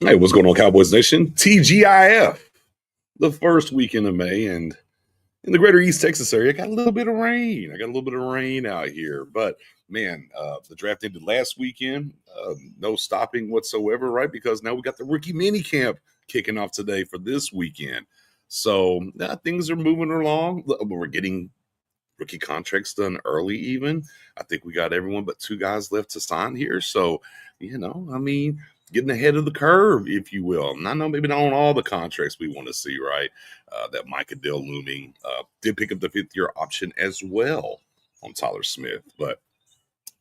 Hey, what's going on, Cowboys Nation? TGIF, the first weekend of May, and in the greater East Texas area, got a little bit of rain. I got a little bit of rain out here, but man, the draft ended last weekend. No stopping whatsoever, right? Because now we got the rookie mini camp kicking off today for this weekend. So things are moving along. We're getting rookie contracts done early, even. I think we got everyone but two guys left to sign here. So, getting ahead of the curve, if you will. And I know maybe not on all the contracts we want to see, right? That Micah Dell looming. Did pick up the fifth-year option as well on Tyler Smith. But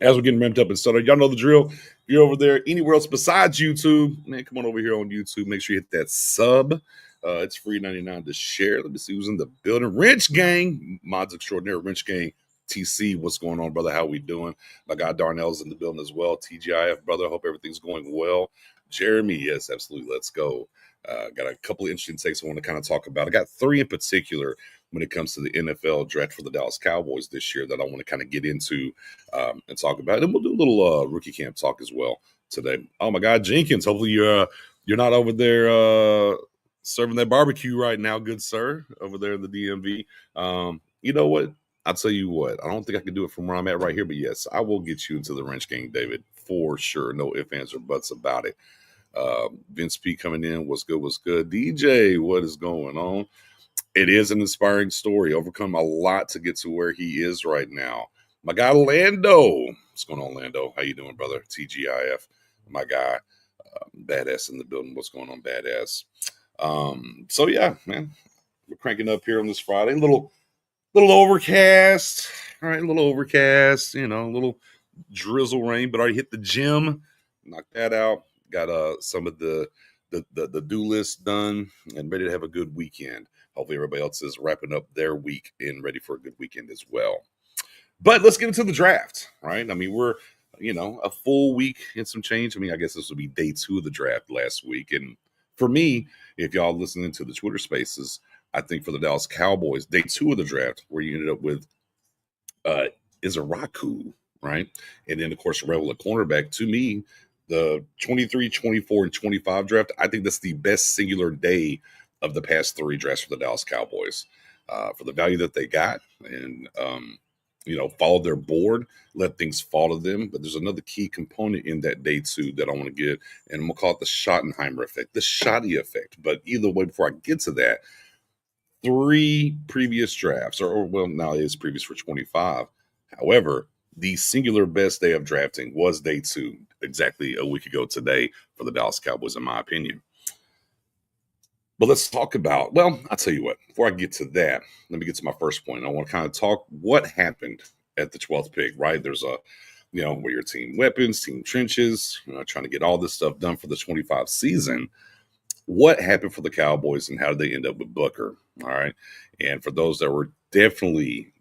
as we're getting ramped up and started, y'all know the drill. If you're over there anywhere else besides YouTube, man, come on over here on YouTube. Make sure you hit that sub. It's free 99 to share. Let me see who's in the building. Wrench Gang, mods extraordinary. Wrench Gang, TC, what's going on, brother? How we doing? My guy Darnell's in the building as well. TGIF, brother. Hope everything's going well. Jeremy, yes, absolutely. Let's go. Got a couple of interesting takes I want to kind of talk about. I got three in particular when it comes to the NFL draft for the Dallas Cowboys this year that I want to kind of get into and talk about. And we'll do a little rookie camp talk as well today. Oh my God, Jenkins. Hopefully you're not over there serving that barbecue right now, good sir, over there in the DMV. You know what? I'll tell you what. I don't think I can do it from where I'm at right here, but yes, I will get you into the Wrench Gang, David, for sure. No ifs, ands, or buts about it. Vince P coming in. What's good? What's good? DJ, what is going on? It is an inspiring story. Overcome a lot to get to where he is right now. My guy Lando. What's going on, Lando? How you doing, brother? TGIF. My guy. Badass in the building. What's going on, Badass? So yeah, man. We're cranking up here on this Friday. A little overcast. All right, a little overcast, a little drizzle rain, but already hit the gym. Knocked that out. Got some of the do list done and ready to have a good weekend. Hopefully everybody else is wrapping up their week and ready for a good weekend as well. But let's get into the draft, right? I mean, we're, a full week and some change. I mean, I guess this will be day 2 of the draft last week. And for me, if y'all listening to the Twitter spaces, I think for the Dallas Cowboys, day 2 of the draft, where you ended up with Izaraku, right? And then, of course, Rebel at cornerback. To me, the 23, 24, and 25 draft, I think that's the best singular day of the past 3 drafts for the Dallas Cowboys. For the value that they got and, followed their board, let things fall to them. But there's another key component in that day 2 that I want to get, and I'm going to call it the Schottenheimer effect, the Shoddy effect. But either way, before I get to that, 3 previous drafts, now it is previous for 25. However, the singular best day of drafting was day 2, exactly a week ago today for the Dallas Cowboys, in my opinion. But let's talk about, I'll tell you what, before I get to that, let me get to my first point. I want to kind of talk what happened at the 12th pick, right? There's where your team weapons, team trenches, trying to get all this stuff done for the 25 season. What happened for the Cowboys and how did they end up with Booker? All right. And for those that were definitely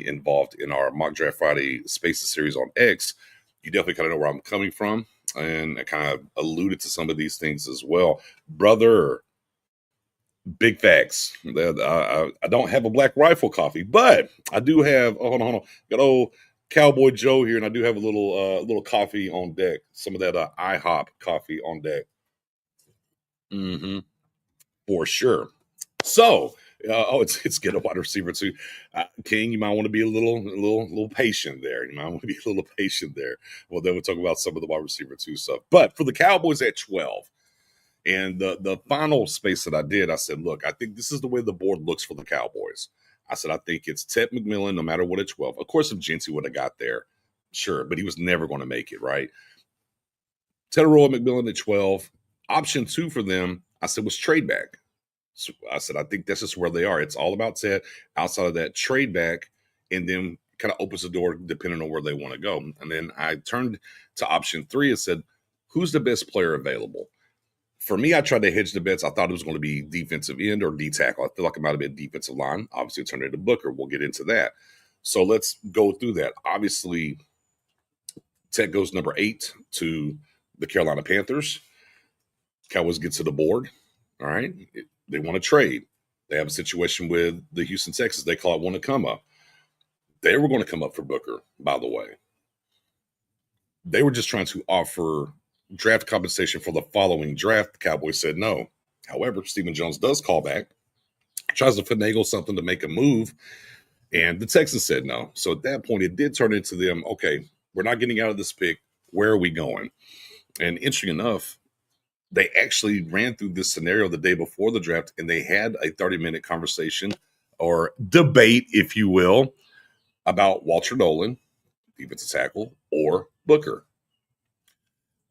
involved in our Mock Draft Friday Spaces series on X, you definitely kind of know where I'm coming from. And I kind of alluded to some of these things as well. Brother, big facts. I don't have a Black Rifle coffee, but I do have, hold on. Got old Cowboy Joe here, and I do have a little coffee on deck. Some of that IHOP coffee on deck. For sure. So, it's get a wide receiver too. King, you might want to be a little patient there. Well, then we'll talk about some of the wide receiver too stuff. But for the Cowboys at 12, and the final space that I did, I said, look, I think this is the way the board looks for the Cowboys. I said, I think it's Ted McMillan, no matter what at 12. Of course, if Jency would have got there, sure, but he was never going to make it, right? Ted Roy McMillan at 12. Option 2 for them, I said, was trade back. So I said, I think that's just where they are. It's all about Ted. Outside of that, trade back, and then kind of opens the door depending on where they want to go. And then I turned to option 3 and said, who's the best player available? For me, I tried to hedge the bets. I thought it was going to be defensive end or D tackle. I feel like it might have been defensive line. Obviously, it turned into Booker. We'll get into that. So let's go through that. Obviously, Ted goes number 8 to the Carolina Panthers. Cowboys get to the board. All right. They want to trade. They have a situation with the Houston Texans. They call it want to come up. They were going to come up for Booker, by the way. They were just trying to offer draft compensation for the following draft. The Cowboys said no. However, Stephen Jones does call back, tries to finagle something to make a move, and the Texans said no. So at that point, it did turn into them, okay, we're not getting out of this pick. Where are we going? And interesting enough, they actually ran through this scenario the day before the draft, and they had a 30-minute conversation or debate, if you will, about Walter Nolan, defensive tackle, or Booker.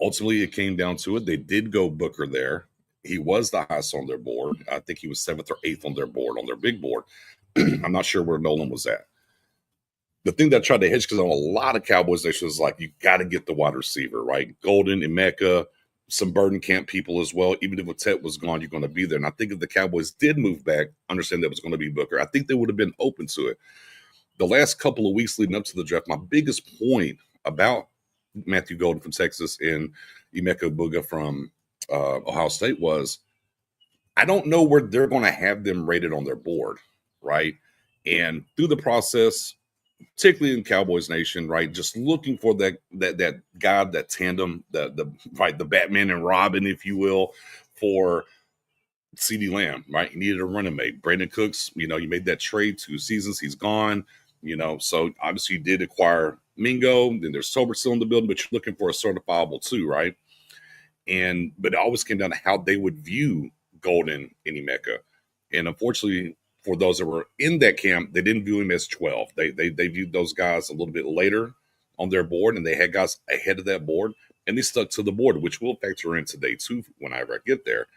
Ultimately, it came down to it. They did go Booker there. He was the highest on their board. I think he was 7th or 8th on their board, on their big board. I'm not sure where Nolan was at. The thing that I tried to hedge, because on a lot of Cowboys Nation was like, you got to get the wide receiver, right? Golden, Emeka, some Burden Camp people as well. Even if Tet was gone, you're going to be there. And I think if the Cowboys did move back, understand that it was going to be Booker, I think they would have been open to it. The last couple of weeks leading up to the draft, my biggest point about Matthew Golden from Texas and Emeka Buga from Ohio State was, I don't know where they're going to have them rated on their board, right? And through the process, particularly in Cowboys Nation, right, just looking for that guy, that tandem, the Batman and Robin, if you will, for CeeDee Lamb, right? You needed a running mate. Brandon Cooks, you made that trade 2 seasons. He's gone, so obviously you did acquire Mingo. Then there's Tolbert still in the building, but you're looking for a certifiable too, right? But it always came down to how they would view Golden and Emeka. And unfortunately, for those that were in that camp, they didn't view him as 12. They viewed those guys a little bit later on their board, and they had guys ahead of that board, and they stuck to the board, which will factor in today too whenever I get there.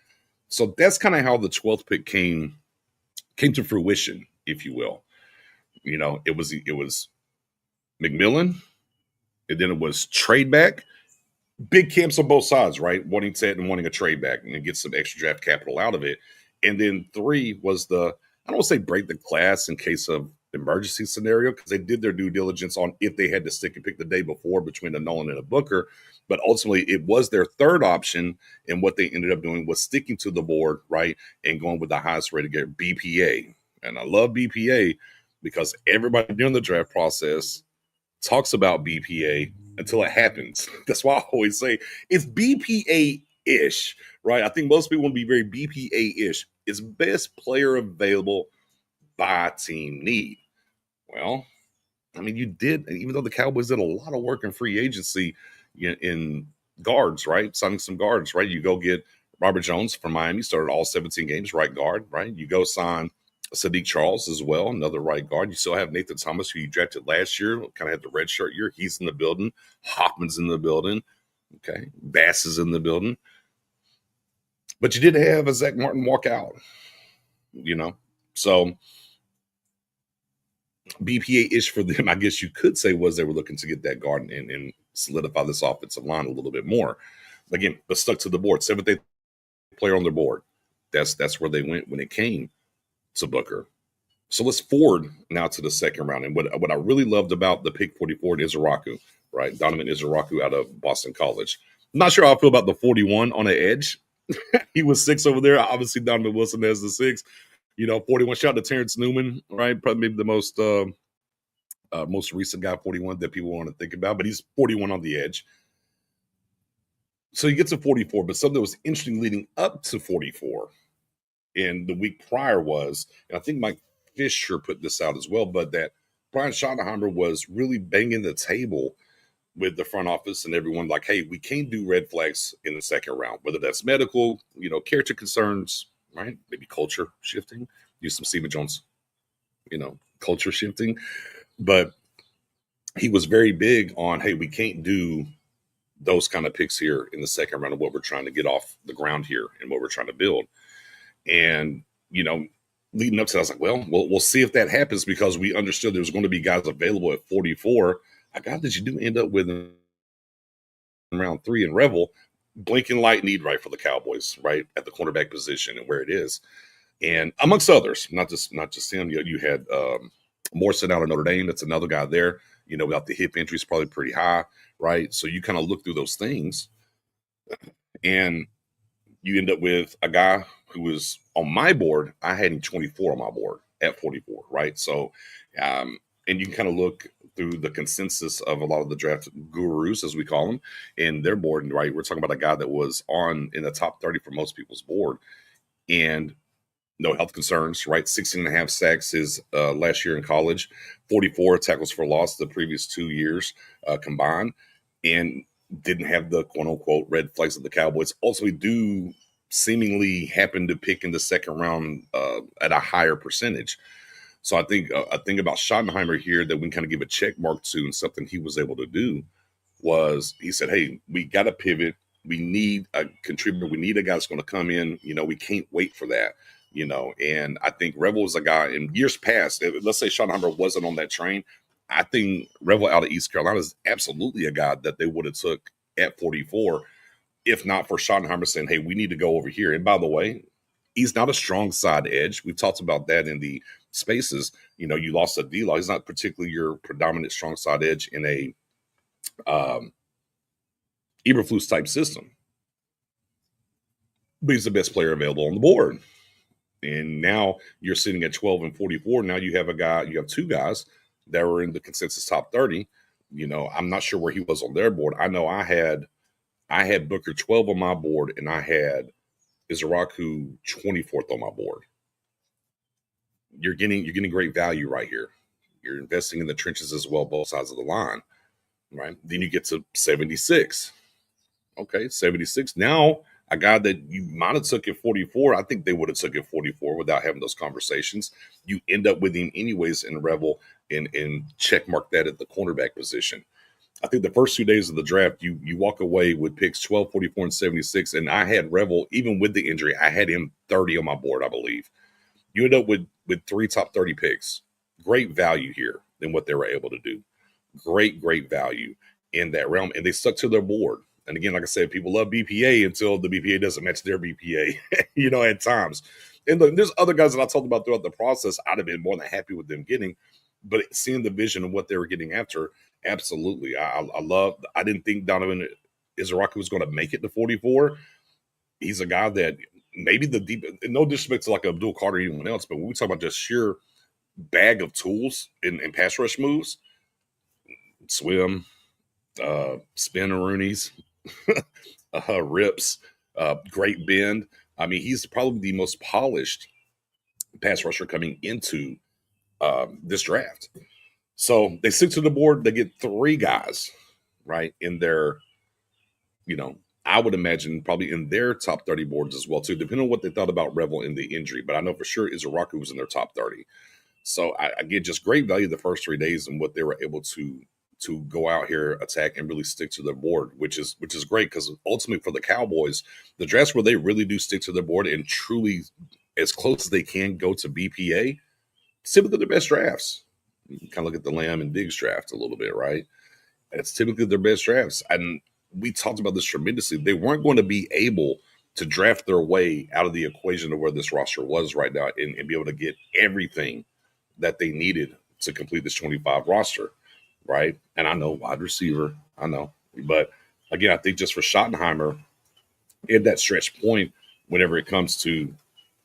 So that's kind of how the 12th pick came to fruition, if you will. It was McMillan, and then it was trade back. Big camps on both sides, right? Wanting Ted and wanting a trade back and get some extra draft capital out of it. And then 3 was I don't want to say break the glass in case of emergency scenario, because they did their due diligence on if they had to stick and pick the day before between a Nolan and a Booker. But ultimately, it was their third option. And what they ended up doing was sticking to the board, right? And going with the highest rated get BPA. And I love BPA because everybody during the draft process talks about BPA until it happens. That's why I always say it's BPA-ish, right? I think most people want to be very BPA-ish. It's best player available by team need. Well, I mean, you did, even though the Cowboys did a lot of work in free agency in guards, right? Signing some guards, right? You go get Robert Jones from Miami, started all 17 games, right guard, right? You go sign Sadiq Charles as well, another right guard. You still have Nathan Thomas, who you drafted last year, kind of had the red shirt year. He's in the building. Hoffman's in the building. Okay. Bass is in the building. But you did have a Zach Martin walk out, So BPA-ish for them, I guess you could say, was they were looking to get that guard and solidify this offensive line a little bit more. Again, but stuck to the board. 7th player on their board. That's where they went when it came to Booker. So let's forward now to the second round. And what I really loved about the pick 44 is Izaraku, right? Donovan Izaraku out of Boston College. I'm not sure how I feel about the 41 on the edge. He was 6 over there. Obviously, Donovan Wilson has the 6. 41. Shout out to Terrence Newman, right? Probably maybe the most recent guy, 41, that people want to think about. But he's 41 on the edge. So he gets to 44. But something that was interesting leading up to 44 and the week prior was, and I think Mike Fisher put this out as well, but that Brian Schottenheimer was really banging the table with the front office and everyone like, hey, we can't do red flags in the second round, whether that's medical, character concerns, right? Maybe culture shifting, use some Stephen Jones, culture shifting. But he was very big on, hey, we can't do those kind of picks here in the second round of what we're trying to get off the ground here and what we're trying to build. And, leading up to that, I was like, well, we'll see if that happens, because we understood there was going to be guys available at 44. I got that you do end up with in round 3 in Revel, blinking light need, right, for the Cowboys, right, at the cornerback position and where it is. And amongst others, not just him, you had Morrison out of Notre Dame. That's another guy there, without the hip injury is probably pretty high, right? So you kind of look through those things and you end up with a guy who was on my board. I had him 24 on my board at 44, right? So, and you can kind of look through the consensus of a lot of the draft gurus, as we call them, in their board. Right, we're talking about a guy that was in the top 30 for most people's board, and no health concerns. Right, 16 and a half sacks his last year in college, 44 tackles for loss the previous 2 years combined, and didn't have the quote unquote red flags of the Cowboys. Ultimately, do seemingly happen to pick in the second round at a higher percentage. So I think a thing about Schottenheimer here that we can kind of give a check mark to, and something he was able to do was he said, hey, we got to pivot. We need a contributor. We need a guy that's going to come in. We can't wait for that. And I think Revel was a guy in years past. Let's say Schottenheimer wasn't on that train. I think Revel out of East Carolina is absolutely a guy that they would have took at 44, if not for Schottenheimer saying, hey, we need to go over here. And by the way, he's not a strong side edge. We've talked about that in the spaces. You lost a D-Law. He's not particularly your predominant strong side edge in a Eberflus type system. But he's the best player available on the board. And now you're sitting at 12 and 44. Now you have two guys that were in the consensus top 30. I'm not sure where he was on their board. I know I had Booker 12 on my board, and I had Izaraku 24th on my board. You're getting great value right here. You're investing in the trenches as well, both sides of the line, right? Then you get to 76. Okay, 76. Now, a guy that you might have took at 44, I think they would have took at 44 without having those conversations. You end up with him anyways in Revel and check mark that at the cornerback position. I think the first 2 days of the draft, you walk away with picks 12, 44, and 76. And I had Revel, even with the injury, I had him 30 on my board, I believe. You end up with 3 top 30 picks. Great value here in what they were able to do. Great value in that realm. And they stuck to their board. And again, like I said, people love BPA until the BPA doesn't match their BPA, at times. And look, there's other guys that I talked about throughout the process I'd have been more than happy with them getting. But seeing the vision of what they were getting after, absolutely. I didn't think Donovan Izaraku was going to make it to 44. He's a guy that maybe no disrespect to like Abdul Carter or anyone else, but when we talk about just sheer bag of tools in pass rush moves, swim, spin-a-roonies, rips, great bend. I mean, he's probably the most polished pass rusher coming into this draft. So they stick to the board. They get 3 guys, right, in their, I would imagine probably in their top 30 boards as well, too, depending on what they thought about Revel in the injury. But I know for sure Izaraku was in their top 30. So I get just great value the first 3 days and what they were able to go out here, attack, and really stick to their board, which is great because ultimately for the Cowboys, the drafts where they really do stick to their board and truly as close as they can go to BPA, typically the best drafts. You can kind of look at the Lamb and Diggs draft a little bit, right? It's typically their best drafts. And we talked about this tremendously. They weren't going to be able to draft their way out of the equation of where this roster was right now and be able to get everything that they needed to complete this 25 roster. Right. And I know wide receiver, I know. But again, I think just for Schottenheimer, at that stretch point, whenever it comes to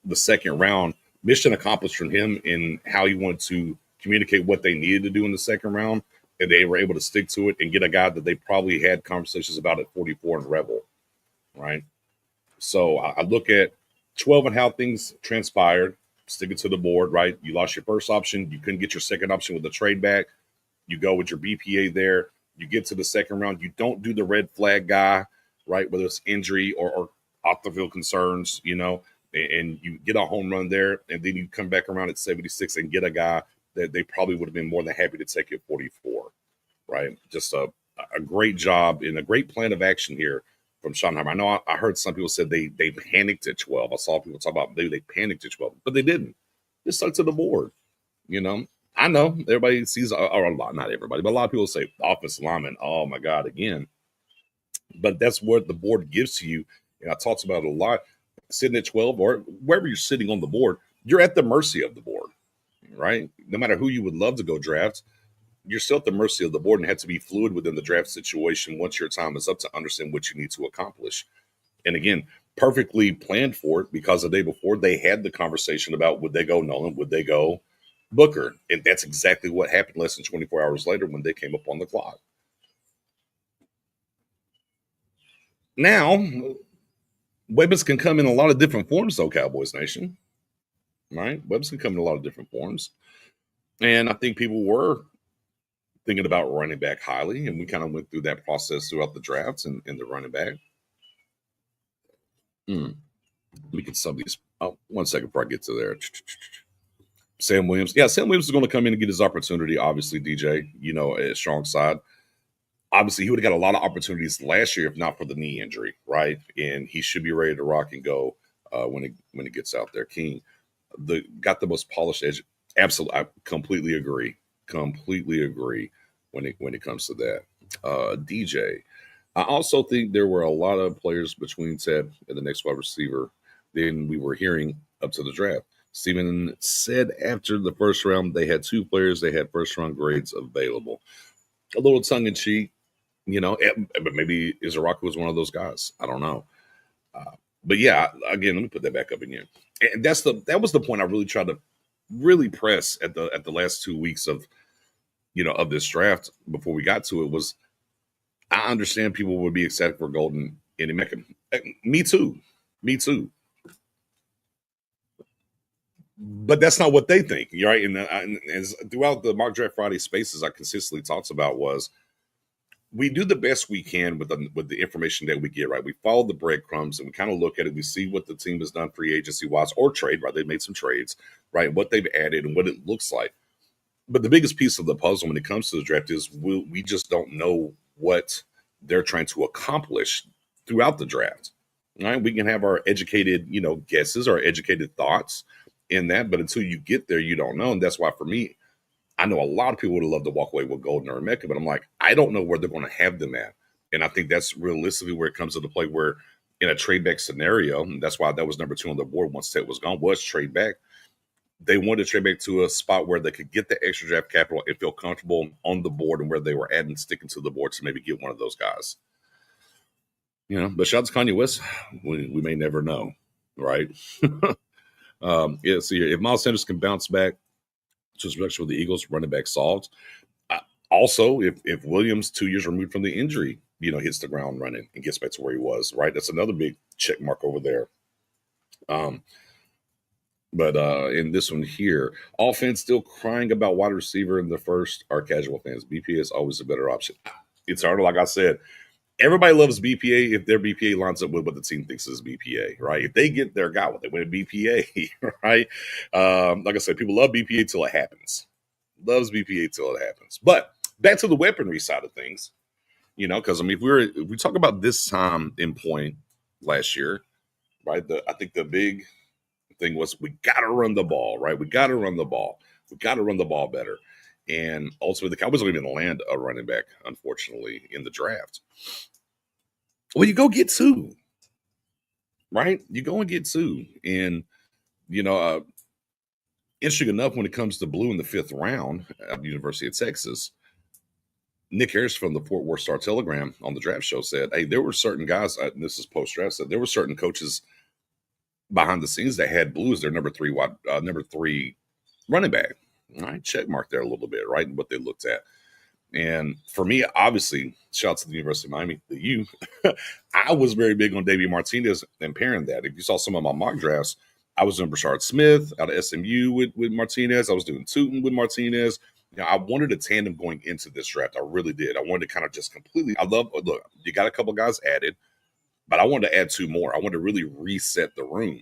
the second round, mission accomplished from him in how he wanted to communicate what they needed to do in the second round. And they were able to stick to it and get a guy that they probably had conversations about at 44 in Revel. Right. So I look at 12 and how things transpired, sticking to the board. Right. You lost your first option. You couldn't get your second option with the trade back. You go with your BPA there. You get to the second round. You don't do the red flag guy, right? Whether it's injury or off the field concerns, and you get a home run there. And then you come back around at 76 and get a guy that they probably would have been more than happy to take at 44, right? Just a great job and a great plan of action here from Schottenheimer. I know I heard some people said they panicked at 12. I saw people talk about maybe they panicked at 12, but they didn't. They stuck to the board, I know everybody sees, or a lot, not everybody, but a lot of people say offensive lineman, oh my God, again. But that's what the board gives to you. And I talked about it a lot. Sitting at 12 or wherever you're sitting on the board, you're at the mercy of the board, right? No matter who you would love to go draft, you're still at the mercy of the board and have to be fluid within the draft situation once your time is up to understand what you need to accomplish. And again, perfectly planned for it because the day before they had the conversation about would they go Nolan, would they go Booker. And that's exactly what happened less than 24 hours later when they came up on the clock. Now, weapons can come in a lot of different forms, though, Cowboys Nation. Right? Weapons can come in a lot of different forms. And I think people were thinking about running back highly, and we kind of went through that process throughout the drafts and the running back. We can sub these. Oh, 1 second before I get to there. Sam Williams. Yeah, Sam Williams is going to come in and get his opportunity, obviously, DJ, at strong side. Obviously, he would have got a lot of opportunities last year if not for the knee injury, right? And he should be ready to rock and go when it gets out there. King got the most polished edge. Absolutely, I completely agree. Completely agree when it comes to that. DJ, I also think there were a lot of players between Ted and the next wide receiver than we were hearing up to the draft. Steven said after the first round, they had 2 players. They had first round grades available. A little tongue in cheek, but maybe Izaraku was one of those guys. I don't know. But yeah, again, let me put that back up again. And that was the point I really tried to really press at the last 2 weeks of this draft before we got to it. Was I understand people would be excited for Golden and Emeka. Me too. But that's not what they think, right? And as throughout the Mock Draft Friday spaces, I consistently talked about was we do the best we can with the information that we get, right? We follow the breadcrumbs and we kind of look at it. We see what the team has done free agency wise or trade, right? They've made some trades, right? What they've added and what it looks like. But the biggest piece of the puzzle when it comes to the draft is we just don't know what they're trying to accomplish throughout the draft, right? We can have our educated, guesses, our educated thoughts in that, but until you get there, you don't know. And that's why for me, I know a lot of people would love to walk away with Golden or Emeka, but I'm like, I don't know where they're going to have them at. And I think that's realistically where it comes to the play where in a trade back scenario, and that's why that was number 2 on the board once Ted was gone, was trade back. They wanted to trade back to a spot where they could get the extra draft capital and feel comfortable on the board and where they were at and sticking to the board to maybe get one of those guys. But shout out to Kanye West. We may never know, right? Yeah, so if Miles Sanders can bounce back to his production with the Eagles, running back solved. Also, if Williams, 2 years removed from the injury, hits the ground running and gets back to where he was, right? That's another big check mark over there. But in this one here, all fans still crying about wide receiver in the first are casual fans. BPA is always a better option. It's harder, like I said. Everybody loves BPA if their BPA lines up with what the team thinks is BPA, right? If they get their guy, what they win BPA, right? Like I said, people love BPA till it happens. Loves BPA till it happens. But back to the weaponry side of things, because if we talk about this time in point last year, right? I think the big thing was we got to run the ball, right? We got to run the ball. We got to run the ball better. And ultimately, the Cowboys don't even land a running back, unfortunately, in the draft. Well, you go get 2, right? You go and get 2. And, interesting enough, when it comes to blue in the 5th round at the University of Texas, Nick Harris from the Fort Worth Star-Telegram on the draft show said, hey, there were certain guys, and this is post-draft, said there were certain coaches behind the scenes that had blue as their number 3 running back. All right, check mark there a little bit, right? What they looked at. And for me, obviously, shout out to the University of Miami, the U. I was very big on David Martinez and pairing that. If you saw some of my mock drafts, I was doing Brashard Smith out of SMU with Martinez. I was doing Tootin with Martinez. I wanted a tandem going into this draft. I really did. I wanted to kind of just completely. Look, you got a couple guys added, but I wanted to add 2 more. I wanted to really reset the room.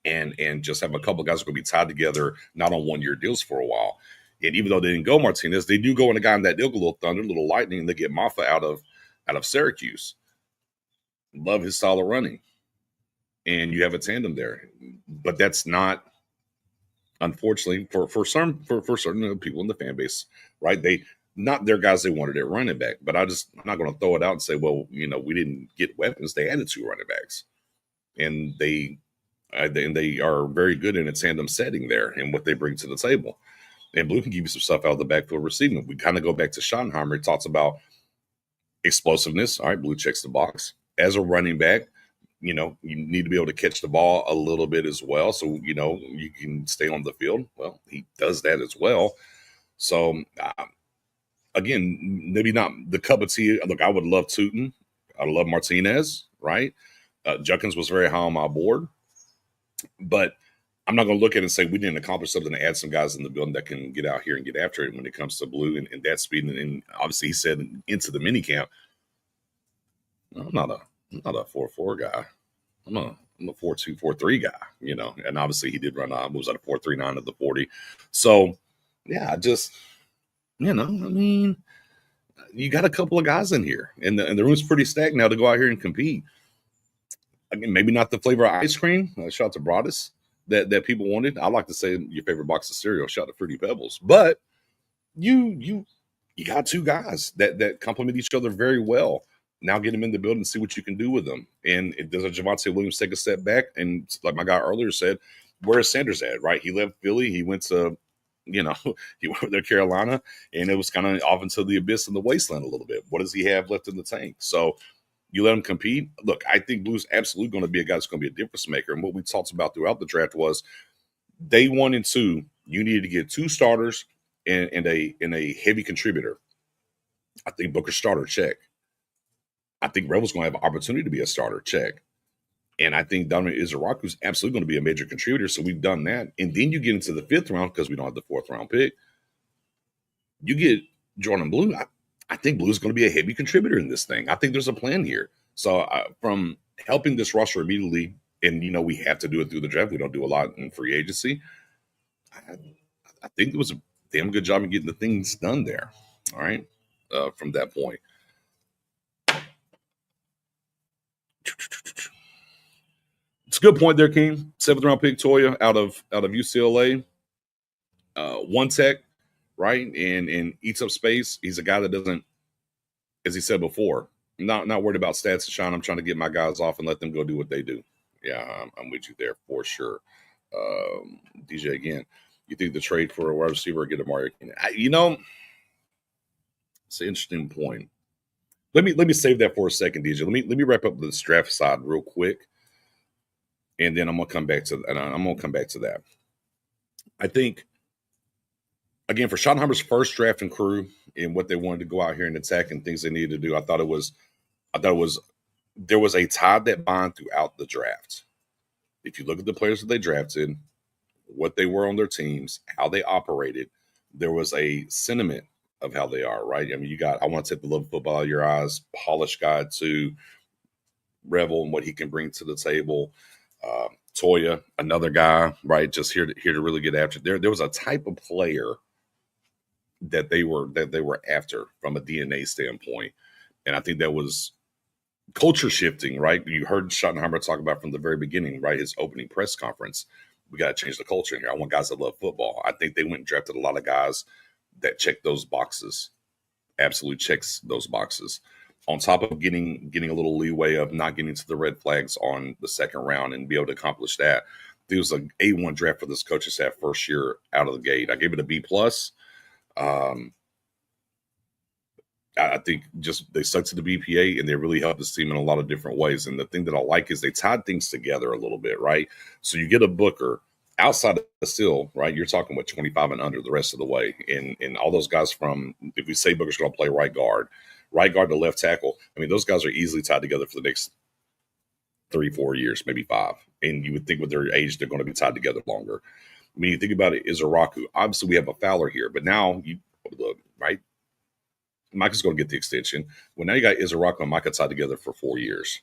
And just have a couple of guys who are going to be tied together, not on 1-year deals for a while. And even though they didn't go Martinez, they do go in a guy in that deal, a little thunder, a little lightning, and they get Maffa out of Syracuse. Love his style of running. And you have a tandem there. But that's not, unfortunately, for certain people in the fan base, right? They not their guys they wanted at running back. But I'm not going to throw it out and say, well, we didn't get weapons. They added 2 running backs. And they are very good in a tandem setting there and what they bring to the table. And Blue can give you some stuff out of the backfield receiving. We kind of go back to Schottenheimer. He talks about explosiveness. All right, Blue checks the box. As a running back, You need to be able to catch the ball a little bit as well. So, you can stay on the field. Well, he does that as well. So, again, maybe not the cup of tea. Look, I would love Tootin. I love Martinez, right? Junkins was very high on my board. But I'm not going to look at it and say we didn't accomplish something to add some guys in the building that can get out here and get after it when it comes to blue and that speed. And obviously, he said into the mini camp, I'm not a 4-4 guy. I'm a 4-2, 4-3 guy, And obviously, he did run moves out of 4.39 at the 40. So, yeah, you got a couple of guys in here, and the room's pretty stacked now to go out here and compete. Again, maybe not the flavor of ice cream. Shout out to Broadus that people wanted. I like to say your favorite box of cereal. Shout out to Fruity Pebbles. But you got two guys that complement each other very well. Now get them in the building and see what you can do with them. And does a Javonte Williams take a step back? And like my guy earlier said, where is Sanders at? Right? He left Philly. He went to he went to Carolina, and it was kind of off into the abyss and the wasteland a little bit. What does he have left in the tank? So you let him compete. Look, I think Blue's absolutely going to be a guy that's going to be a difference maker. And what we talked about throughout the draft was day 1 and 2, you needed to get 2 starters and a heavy contributor. I think Booker's starter, check. I think Rebel's going to have an opportunity to be a starter, check. And I think Dominic Izaraku's absolutely going to be a major contributor. So we've done that. And then you get into the 5th round because we don't have the 4th round pick. You get Jordan Blue. I think Blue's going to be a heavy contributor in this thing. I think there's a plan here. So from helping this roster immediately, and we have to do it through the draft. We don't do a lot in free agency. I think it was a damn good job in getting the things done there. All right, from that point. It's a good point there, King. 7th round pick Toya out of UCLA. One tech, right? And eats up space. He's a guy that doesn't, as he said before, not worried about stats and shine. I'm trying to get my guys off and let them go do what they do. Yeah, I'm with you there for sure. DJ again. You think the trade for a wide receiver or get a Mario? It's an interesting point. Let me save that for a second, DJ. Let me wrap up the draft side real quick, and then I'm gonna come back to that. I think again for Schottenheimer's first drafting crew and what they wanted to go out here and attack and things they needed to do, I thought it was there was a tie that bind throughout the draft. If you look at the players that they drafted, what they were on their teams, how they operated, there was a sentiment of how they are, right? I mean, you got, I want to take the love of football out of your eyes, polished guy to Revel and what he can bring to the table. Toya, another guy, right? Just here to really get after. There was a type of player that they were after from a DNA standpoint. And I think that was culture shifting, right? You heard Schottenheimer talk about from the very beginning, right? His opening press conference. We got to change the culture in here. I want guys that love football. I think they went and drafted a lot of guys that check those boxes, absolutely checks those boxes. On top of getting a little leeway of not getting to the red flags on the second round and be able to accomplish that. It was an A1 draft for this coaching staff first year out of the gate. I gave it a B+. I think just they stuck to the BPA and they really helped this team in a lot of different ways. And the thing that I like is they tied things together a little bit, right? So you get a Booker outside of the still, right? You're talking about 25 and under the rest of the way. And all those guys from, if we say Booker's going to play right guard to left tackle, I mean, those guys are easily tied together for the next 3-4 years, maybe 5. And you would think with their age, they're going to be tied together longer. I mean, you think about it, Izaraku. Obviously, we have a Fowler here, but now you look, right? Micah's going to get the extension. Well, now you got Izaraku and Micah tied together for 4 years.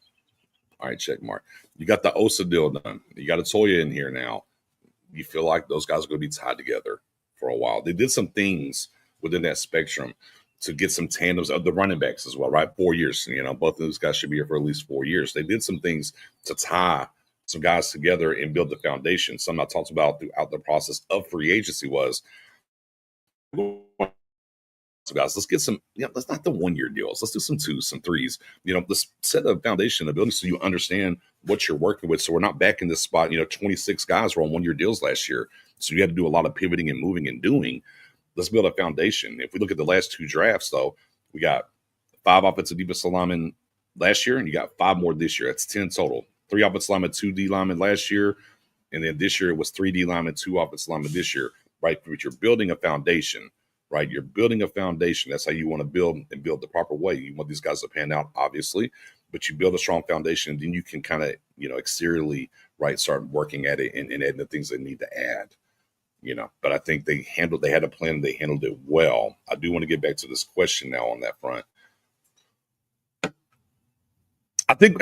All right, check mark. You got the Osa deal done. You got a Toya in here now. You feel like those guys are going to be tied together for a while. They did some things within that spectrum to get some tandems of the running backs as well, right? 4 years. Both of those guys should be here for at least 4 years. They did some things to tie some guys together and build the foundation. Something I talked about throughout the process of free agency was, so guys, let's get some, let's not the 1 year deals. Let's do some 2s, some 3s. Let's set a foundation in the building so you understand what you're working with. So we're not back in this spot. 26 guys were on 1 year deals last year. So you had to do a lot of pivoting and moving and doing. Let's build a foundation. If we look at the last 2 drafts, though, we got 5 offensive defensive linemen last year, and you got 5 more this year. That's 10 total, 3 offensive linemen, 2 D linemen last year. And then this year it was 3 D linemen, 2 offensive linemen this year, right? But you're building a foundation, right? You're building a foundation. That's how you want to build and build the proper way. You want these guys to pan out, obviously, but you build a strong foundation, and then you can kind of, exteriorly, right, start working at it and adding the things they need to add. But I think they had a plan, they handled it well. I do want to get back to this question now on that front. I think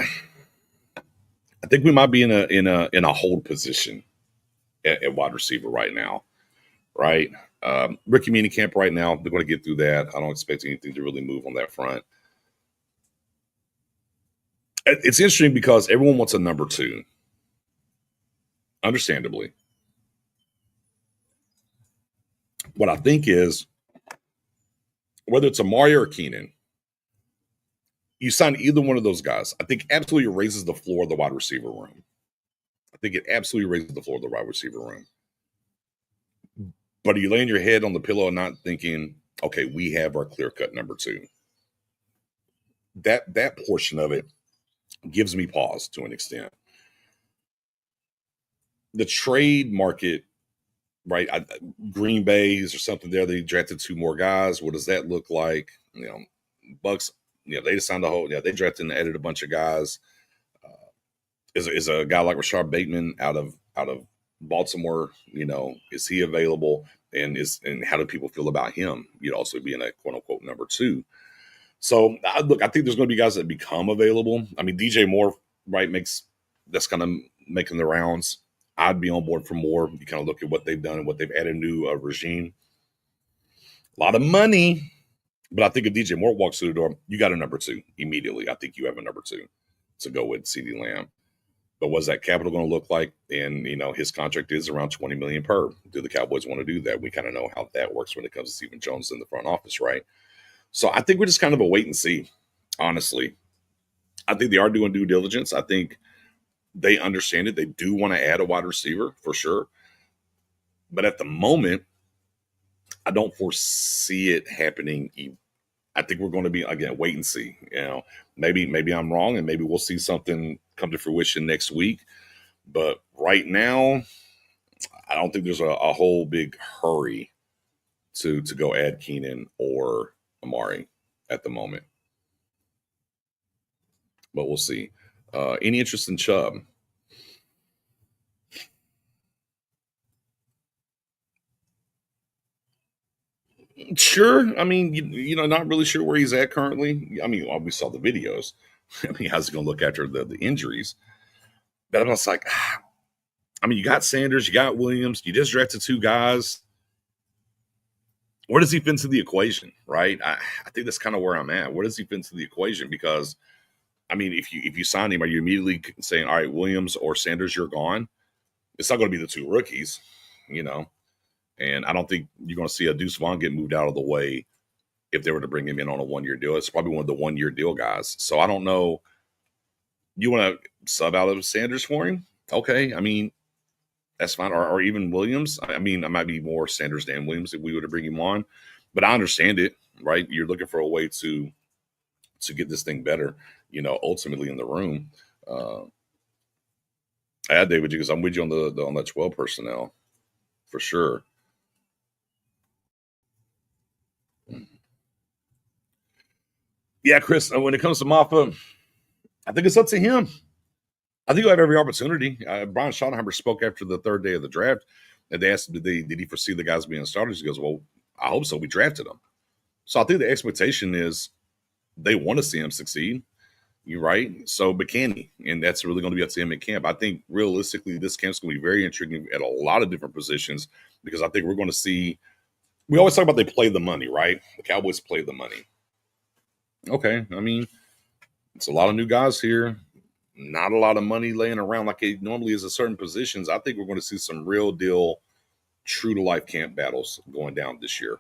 we might be in a hold position at wide receiver right now, right? Rookie mini camp right now, they're going to get through that. I don't expect anything to really move on that front. It's interesting because everyone wants a number 2, understandably. What I think is, whether it's Amari or Keenan, you sign either one of those guys, I think absolutely raises the floor of the wide receiver room. I think it absolutely raises the floor of the wide receiver room. But are you laying your head on the pillow and not thinking, okay, we have our clear-cut number 2? That portion of it gives me pause to an extent. The trade market, right? Green Bay's or something there. They drafted 2 more guys. What does that look like? Bucks, they just signed the whole. They drafted and added a bunch of guys. Is a guy like Rashard Bateman out of Baltimore? Is he available? And how do people feel about him? Also being a quote unquote number 2. So I think there's going to be guys that become available. I mean, DJ Moore, right? That's kind of making the rounds. I'd be on board for more. You kind of look at what they've done and what they've added, new regime. A lot of money, but I think if DJ Moore walks through the door, you got a number 2 immediately. I think you have a number 2 to go with CeeDee Lamb. But what's that capital going to look like? And his contract is around $20 million per. Do the Cowboys want to do that? We kind of know how that works when it comes to Stephen Jones in the front office, right? So I think we're just kind of a wait and see. Honestly, I think they are doing due diligence. I think they understand it. They do want to add a wide receiver for sure. But at the moment, I don't foresee it happening. I think we're going to be, again, wait and see. Maybe I'm wrong, and maybe we'll see something come to fruition next week. But right now, I don't think there's a whole big hurry to go add Keenan or Amari at the moment. But we'll see. Any interest in Chubb? Sure. I mean, not really sure where he's at currently. I mean, we saw the videos. I mean, how's he going to look after the injuries? But I'm just like, I mean, you got Sanders, you got Williams, you just drafted 2 guys. Where does he fit into the equation, right? I think that's kind of where I'm at. Where does he fit into the equation? Because, I mean, if you sign him, are you immediately saying, all right, Williams or Sanders, you're gone? It's not going to be the 2 rookies, And I don't think you're going to see a Deuce Vaughn get moved out of the way if they were to bring him in on a 1-year deal. It's probably one of the 1-year deal guys. So I don't know. You want to sub out of Sanders for him? Okay. I mean, that's fine. Or even Williams. I mean, I might be more Sanders than Williams if we were to bring him on. But I understand it, right? You're looking for a way to get this thing better, ultimately in the room. Add David, because I'm with you on on that 12 personnel for sure. Yeah, Chris, when it comes to Maffa, I think it's up to him. I think he'll have every opportunity. Brian Schottenheimer spoke after the 3rd day of the draft, and they asked him, did he foresee the guys being starters? He goes, well, I hope so. We drafted them. So I think the expectation is they want to see him succeed. You're right. So, but can he? And that's really going to be up to him at camp. I think realistically, this camp's going to be very intriguing at a lot of different positions, because I think we're going to see, we always talk about they play the money, right? The Cowboys play the money. Okay. I mean, it's a lot of new guys here. Not a lot of money laying around like it normally is at certain positions. I think we're going to see some real deal, true to life camp battles going down this year.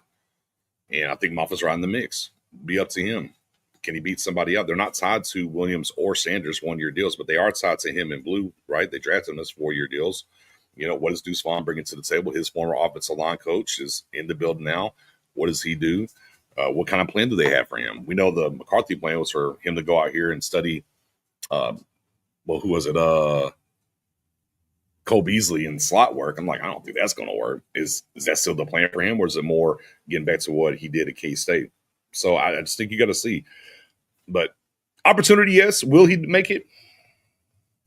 And I think Moffa's right in the mix. Be up to him. Can he beat somebody out? They're not tied to Williams or Sanders 1-year deals, but they are tied to him in blue, right? They drafted him as 4-year deals. What does Deuce Vaughn bring to the table? His former offensive line coach is in the building now. What does he do? What kind of plan do they have for him? We know the McCarthy plan was for him to go out here and study well, who was it? Cole Beasley in slot work. I'm like, I don't think that's going to work. Is that still the plan for him, or is it more getting back to what he did at K-State? So I just think you got to see. But opportunity, yes. Will he make it?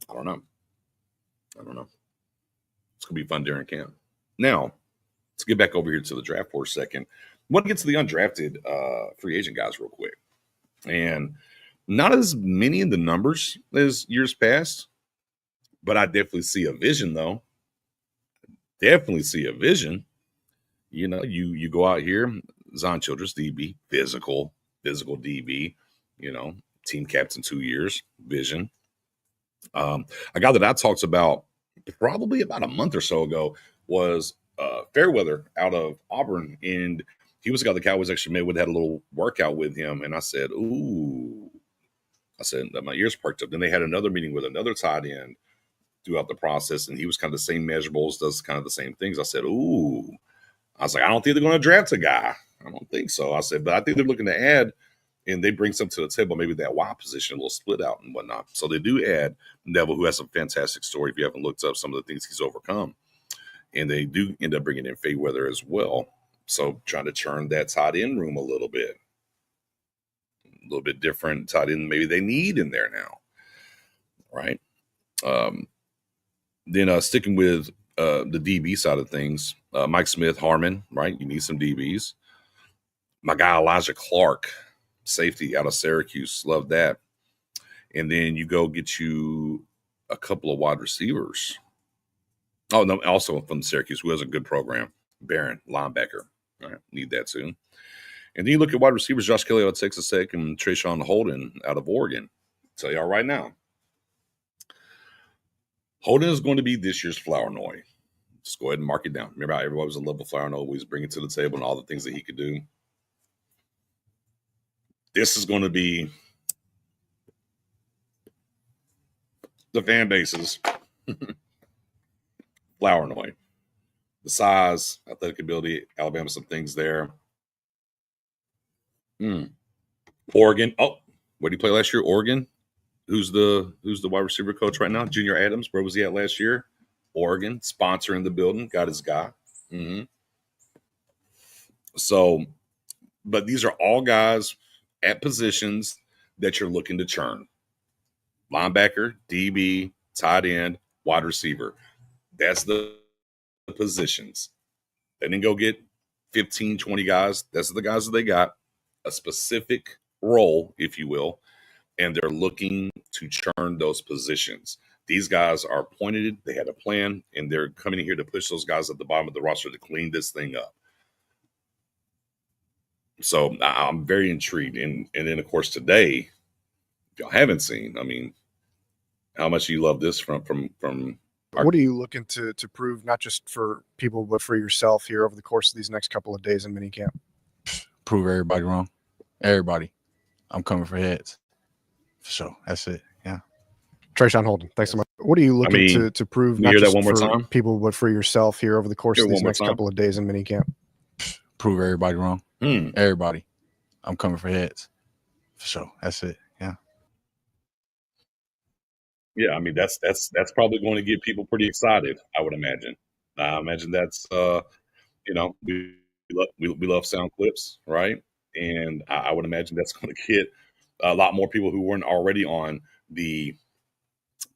I don't know. It's going to be fun during camp. Now, let's get back over here to the draft for a second. I want to get to the undrafted free agent guys real quick. And not as many in the numbers as years past, but I definitely see a vision, though. Definitely see a vision. You know, you go out here, Zon Childress, DB, physical DB, you know, team captain 2 years, vision. A guy that I talked about probably about a month or so ago was Fairweather out of Auburn. And he was a guy the Cowboys actually met with, had a little workout with him. And I said, ooh, my ears perked up. Then they had another meeting with another tight end throughout the process. And he was kind of the same measurables, does kind of the same things. I said, ooh. I was like, I don't think they're going to draft a guy. I don't think so. I said, but I think they're looking to add, and they bring something to the table, maybe that wide position, a little split out and whatnot. So they do add Neville, who has a fantastic story if you haven't looked up some of the things he's overcome. And they do end up bringing in Fairweather as well. So trying to churn that tight end room a little bit different tight end maybe they need in there now, right? Then sticking with the DB side of things, Mike Smith, Harmon, right? You need some DBs. My guy Elijah Clark, safety out of Syracuse, love that. And then you go get you a couple of wide receivers. Oh no, also from Syracuse, who has a good program. Barron, linebacker, all right, need that too. And then you look at wide receivers, Josh Kelly out of Texas Tech and Trayshawn Holden out of Oregon. I'll tell y'all right now, Holden is going to be this year's Flournoy. Just go ahead and mark it down. Remember how everybody was in love with Flournoy, what he was bringing to the table and all the things that he could do? This is going to be the fan bases. Flournoy. The size, athletic ability, Alabama, some things there. Oregon. Oh, where did he play last year? Oregon. Who's the wide receiver coach right now? Junior Adams. Where was he at last year? Oregon. Sponsor in the building. Got his guy. So, but these are all guys at positions that you're looking to churn. Linebacker, DB, tight end, wide receiver. That's the positions. They didn't go get 15, 20 guys. That's the guys that they got. A specific role, if you will, and they're looking to churn those positions. These guys are appointed. They had a plan, and they're coming in here to push those guys at the bottom of the roster to clean this thing up. So I'm very intrigued. And then, of course, today, if y'all haven't seen, I mean, how much you love this from what are you looking to prove, not just for people, but for yourself here over the course of these next couple of days in minicamp? Prove everybody wrong. Everybody. I'm coming for heads. For sure. That's it. Yeah. Trayshawn Holden, thanks so much. What are you looking to prove, not just for people, but for yourself here over the course of these next couple of days in minicamp? Prove everybody wrong. Everybody. I'm coming for heads. For sure. That's it. Yeah. Yeah, I mean that's probably going to get people pretty excited, I would imagine. I imagine that's you know, we love sound clips, right? And I would imagine that's going to get a lot more people who weren't already on the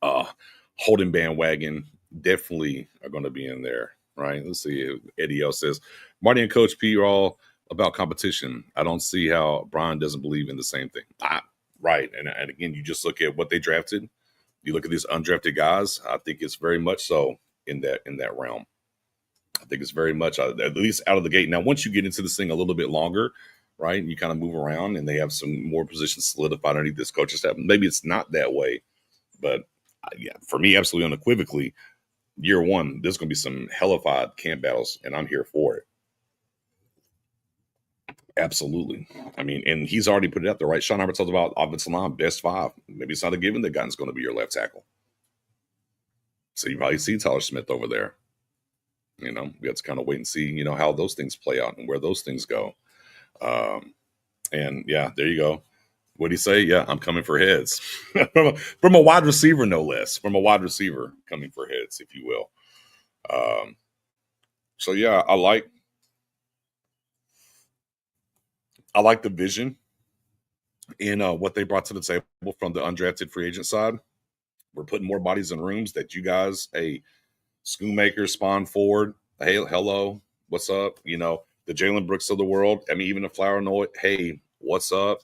Holden bandwagon definitely are going to be in there, right? Let's see. Eddie L says, Marty and Coach P are all about competition. I don't see how Brian doesn't believe in the same thing. Right. And again, you just look at what they drafted. You look at these undrafted guys. I think it's very much so in that realm. I think it's very much, at least out of the gate. Now, once you get into this thing a little bit longer, right, and you kind of move around and they have some more positions solidified underneath this coaching staff, maybe it's not that way. But yeah, for me, absolutely unequivocally, year one, there's going to be some hellified camp battles, and I'm here for it. Absolutely. I mean, and he's already put it out there, right? Sean Albert talked about offensive line, best 5. Maybe it's not a given that Guy's going to be your left tackle. So you probably see Tyler Smith over there. You know, we have to kind of wait and see, you know, how those things play out and where those things go. And yeah, there you go. What'd he say? Yeah, I'm coming for heads. from a wide receiver, no less. From a wide receiver coming for heads, if you will. So yeah, I like the vision in what they brought to the table from the undrafted free agent side. We're putting more bodies in rooms that you guys, hey, Schoonmaker, Spawn Ford, hey, hello, what's up? You know, the Jalen Brooks of the world. I mean, even the Flower Noise, hey, what's up?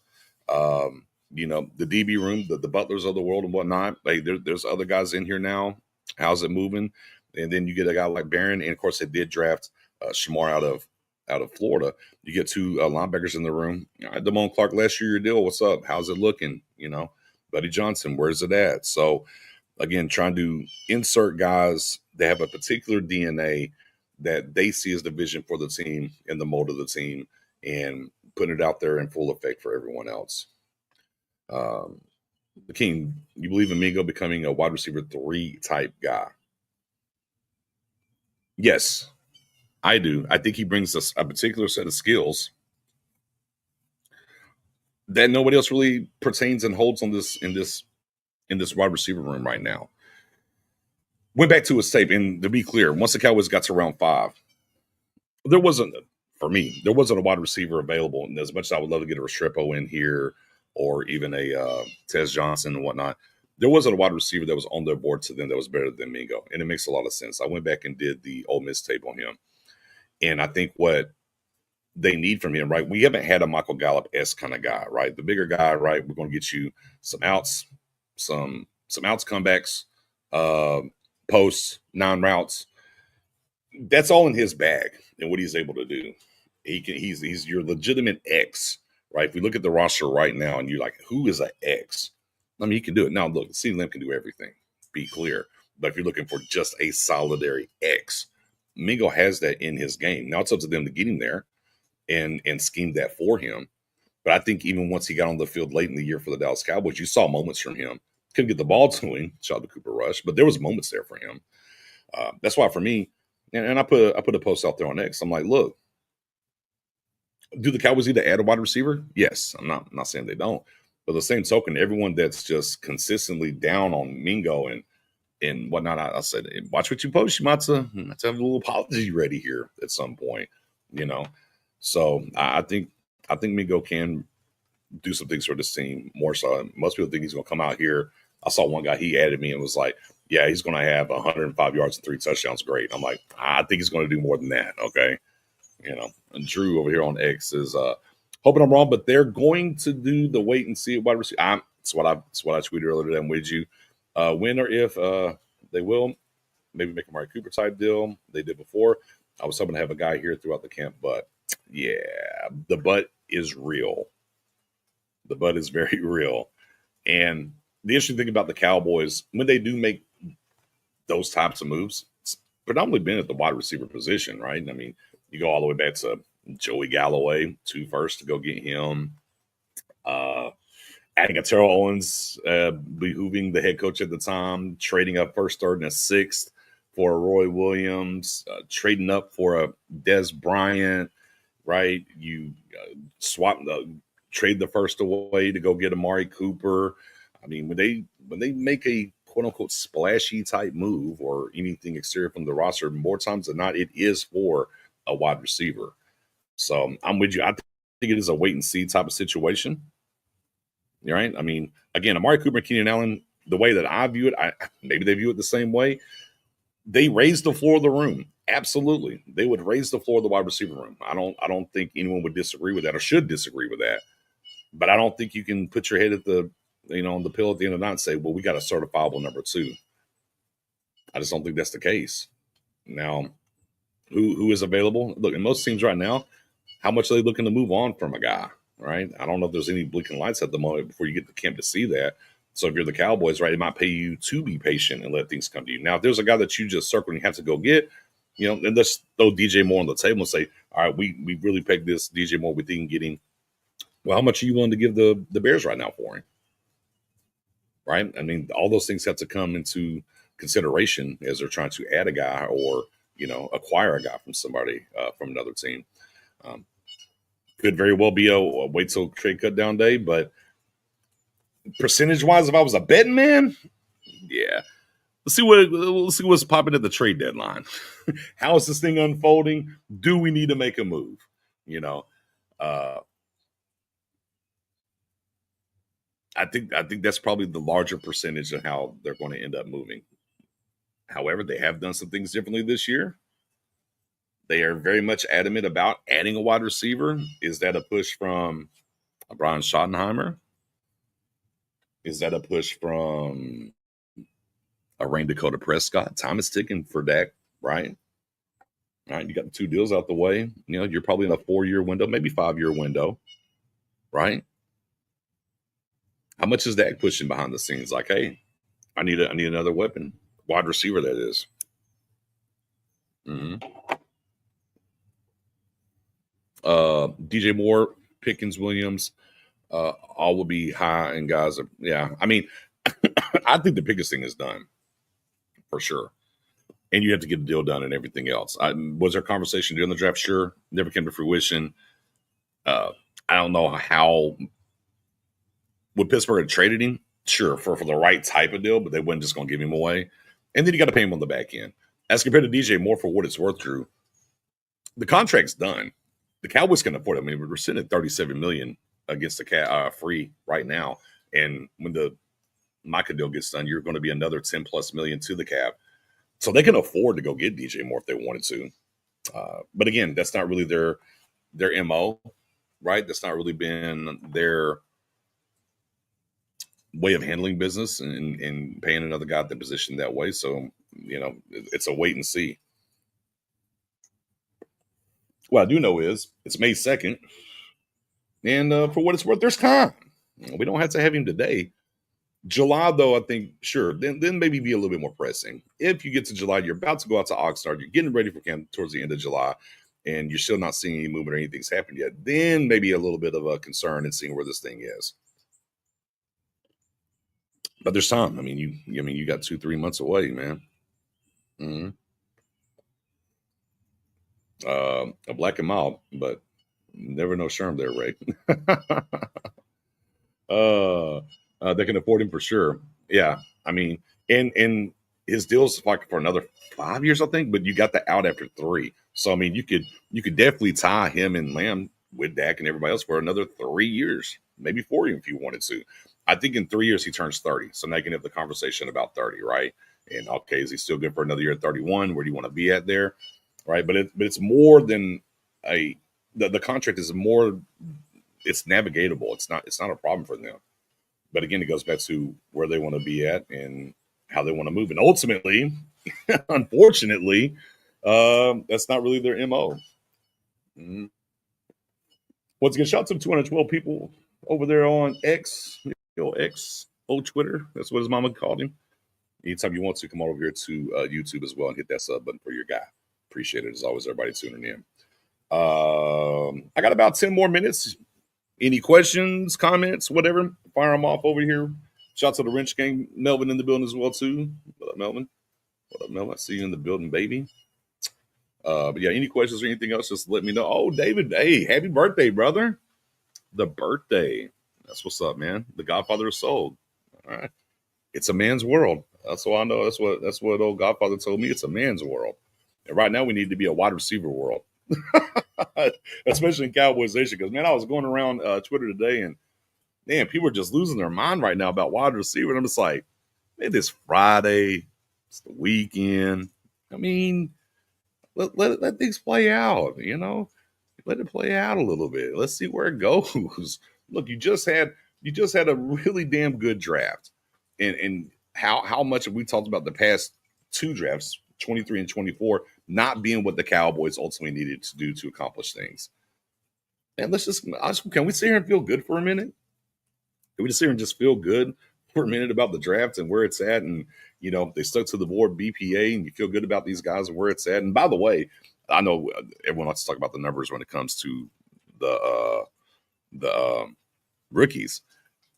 You know, the DB room, the Butlers of the world and whatnot. Hey, there's other guys in here now. How's it moving? And then you get a guy like Barron, and of course they did draft Shamar out of Florida. You get two linebackers in the room. Damone Clark, last year your deal. What's up? How's it looking? You know, Buddy Johnson, where's it at? So again, trying to insert guys that have a particular DNA that they see as the vision for the team and the mold of the team, and putting it out there in full effect for everyone else. The King, you believe in Mingo becoming a wide receiver 3 type guy? Yes, I do. I think he brings us a particular set of skills that nobody else really pertains and holds on this in this wide receiver room right now. Went back to his tape, and to be clear, once the Cowboys got to round 5, there wasn't a wide receiver available. And as much as I would love to get a Restrepo in here, or even a Tez Johnson and whatnot, there wasn't a wide receiver that was on their board to them that was better than Mingo. And it makes a lot of sense. I went back and did the Ole Miss tape on him. And I think what they need from him, right? We haven't had a Michael Gallup-esque kind of guy, right? The bigger guy, right? We're going to get you some outs, some outs comebacks, posts, 9 routes. That's all in his bag and what he's able to do. He's your legitimate X, right? If we look at the roster right now and you're like, who is an X? I mean, he can do it. Now, look, CeeDee Lamb can do everything, be clear. But if you're looking for just a solidary X, Mingo has that in his game. Now it's up to them to get him there and scheme that for him. But I think even once he got on the field late in the year for the Dallas Cowboys, you saw moments from him. Couldn't get the ball to him, shout out to Cooper Rush, but there was moments there for him. That's why for me, and I put a post out there on X. I'm like, look, do the Cowboys need to add a wide receiver? Yes. I'm not saying they don't. But the same token, everyone that's just consistently down on Mingo and whatnot, I said, watch what you post. You might have a little apology ready here at some point, you know. So I think Mingo can do some things for this team more so. Most people think he's going to come out here. I saw one guy, he added me and was like, yeah, he's going to have 105 yards and 3 touchdowns. Great. I'm like, I think he's going to do more than that. Okay. You know, and Drew over here on X is hoping I'm wrong, but they're going to do the wait and see wide receiver. It's what I tweeted earlier today. I'm with you. When or if they will, maybe make a Amari Cooper type deal. They did before. I was hoping to have a guy here throughout the camp, but yeah, the but is real. The but is very real. And the interesting thing about the Cowboys, when they do make those types of moves, it's predominantly been at the wide receiver position, right? I mean, you go all the way back to Joey Galloway, 2 firsts to go get him. Adding a Terrell Owens, behooving the head coach at the time, trading up 1st, 3rd, and a 6th for a Roy Williams, trading up for a Des Bryant, right? You trade the 1st away to go get Amari Cooper. I mean, when they make a quote unquote splashy type move or anything exterior from the roster, more times than not, it is for a wide receiver. So I'm with you. I think it is a wait and see type of situation. Right? I mean, again, Amari Cooper and Keenan Allen, the way that I view it, maybe they view it the same way. They raised the floor of the room. Absolutely. They would raise the floor of the wide receiver room. I don't think anyone would disagree with that or should disagree with that. But I don't think you can put your head at on the pill at the end of the night and say, well, we got a certifiable number 2. I just don't think that's the case. Now, who is available? Look, in most teams right now, how much are they looking to move on from a guy, right? I don't know if there's any blinking lights at the moment before you get to camp to see that. So if you're the Cowboys, right, it might pay you to be patient and let things come to you. Now, if there's a guy that you just circle and you have to go get, and let's throw DJ Moore on the table and say, all right, we really pegged this DJ Moore. We think we can get him. Well, how much are you willing to give the Bears right now for him? Right? I mean, all those things have to come into consideration as they're trying to add a guy or, acquire a guy from somebody from another team. Could very well be a wait till trade cut down day, but percentage-wise, if I was a betting man, yeah. Let's see what's popping at the trade deadline. How is this thing unfolding? Do we need to make a move? You know, I think that's probably the larger percentage of how they're going to end up moving. However, they have done some things differently this year. They are very much adamant about adding a wide receiver. Is that a push from Brian Schottenheimer? Is that a push from a Rain Dakota Prescott? Time is ticking for Dak, right? All right, you got the 2 deals out the way. You know, you're probably in a 4-year window, maybe 5-year window, right? How much is Dak pushing behind the scenes? Like, hey, I need another weapon, wide receiver, that is. Mm-hmm. DJ Moore, Pickens, Williams, all will be high, and guys are, yeah. I mean, I think the biggest thing is done for sure. And you have to get the deal done and everything else. Was there a conversation during the draft? Sure. Never came to fruition. I don't know how. Would Pittsburgh have traded him? Sure, for the right type of deal, but they wasn't just going to give him away. And then you got to pay him on the back end. As compared to DJ Moore, for what it's worth, Drew, the contract's done. The Cowboys can afford it. I mean, we're sitting at $37 million against the free right now. And when the Micah deal gets done, you're going to be another $10+ million to the cap. So they can afford to go get DJ Moore if they wanted to. But again, that's not really their MO, right? That's not really been their way of handling business and paying another guy at the position that way. So, you know, it's a wait and see. What I do know is it's May 2nd. And for what it's worth, there's time. We don't have to have him today. July, though, I think, sure, then maybe be a little bit more pressing. If you get to July, you're about to go out to Oxnard, you're getting ready for camp towards the end of July, and you're still not seeing any movement or anything's happened yet, then maybe a little bit of a concern in seeing where this thing is. But there's time. I mean, you got 2-3 months away, man. Mm-hmm. A black and mild, but never know Sherm there, Ray. They can afford him for sure. Yeah, I mean, and his deal's like for another 5 years, I think. But you got the out after 3, so I mean, you could definitely tie him and Lamb with Dak and everybody else for another 3 years, maybe 4 if you wanted to. I think in 3 years he turns 30, so now you can have the conversation about 30, right? And okay, is he still good for another year at 31? Where do you want to be at there, right? But it's more than the contract is more. It's navigatable. It's not a problem for them. But again, it goes back to where they want to be at and how they want to move. And ultimately, unfortunately, that's not really their MO. Mm-hmm. Once again, shout out to 212 people over there on X, old Twitter. That's what his mama called him. Anytime you want to, come on over here to YouTube as well and hit that sub button for your guy. Appreciate it, as always, everybody tuning in. I got about 10 more minutes. Any questions, comments, whatever, fire them off over here. Shout out to the Wrench Gang. Melvin in the building as well, too. What up, Melvin? I see you in the building, baby. But yeah, any questions or anything else, just let me know. Oh, David, hey, happy birthday, brother. The birthday. That's what's up, man. The Godfather of Soul. All right. It's a man's world. That's what I know. That's what old Godfather told me. It's a man's world. And right now we need to be a wide receiver world. Especially in Cowboys Nation. Because, man, I was going around Twitter today and, man, people are just losing their mind right now about wide receiver. And I'm just like, man, this Friday, it's the weekend. I mean, let things play out, you know? Let it play out a little bit. Let's see where it goes. Look, you just had a really damn good draft. And how much have we talked about the past 2 drafts, 23 and 24, not being what the Cowboys ultimately needed to do to accomplish things. And can we sit here and feel good for a minute? Can we just sit here and just feel good for a minute about the draft and where it's at? And, you know, they stuck to the board BPA and you feel good about these guys and where it's at. And by the way, I know everyone likes to talk about the numbers when it comes to the rookies.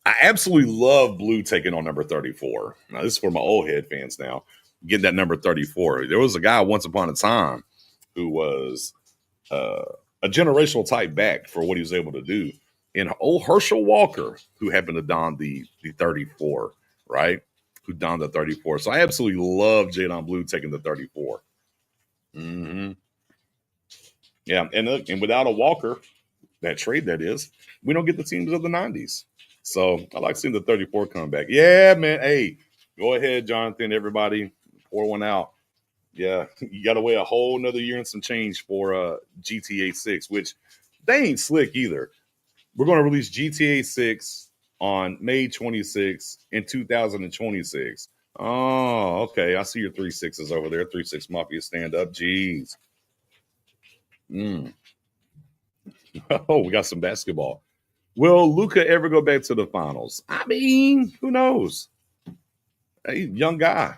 I absolutely love Blue taking on number 34. Now, this is for my old head fans now. Getting that number 34. There was a guy once upon a time who was a generational type back for what he was able to do. And old Herschel Walker, who happened to don the 34, right? Who donned the 34. So I absolutely love Jadon Blue taking the 34. Mm-hmm. Yeah, and without a Walker, that trade that is, we don't get the teams of the 90s. So I like seeing the 34 come back. Yeah, man. Hey, go ahead, Jonathan, everybody. Pour one out. Yeah, you got to wait a whole nother year and some change for GTA 6, which they ain't slick either. We're going to release GTA 6 on May 26th in 2026. Oh, okay. I see your 3-6s over there. 3-6 Mafia stand up. Jeez. Oh, we got some basketball. Will Luka ever go back to the finals? I mean, who knows? Hey, young guy.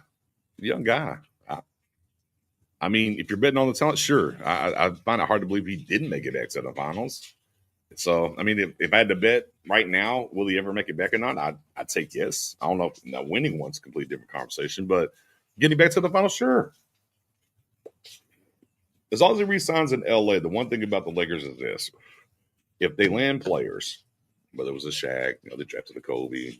I mean, if you're betting on the talent, sure. I find it hard to believe he didn't make it back to the finals. So, I mean, if I had to bet right now, will he ever make it back or not? I'd take yes. I don't know if now winning one's a completely different conversation, but getting back to the finals, sure. As long as he resigns in LA, the one thing about the Lakers is this. If they land players, whether it was a Shaq, they drafted a Kobe,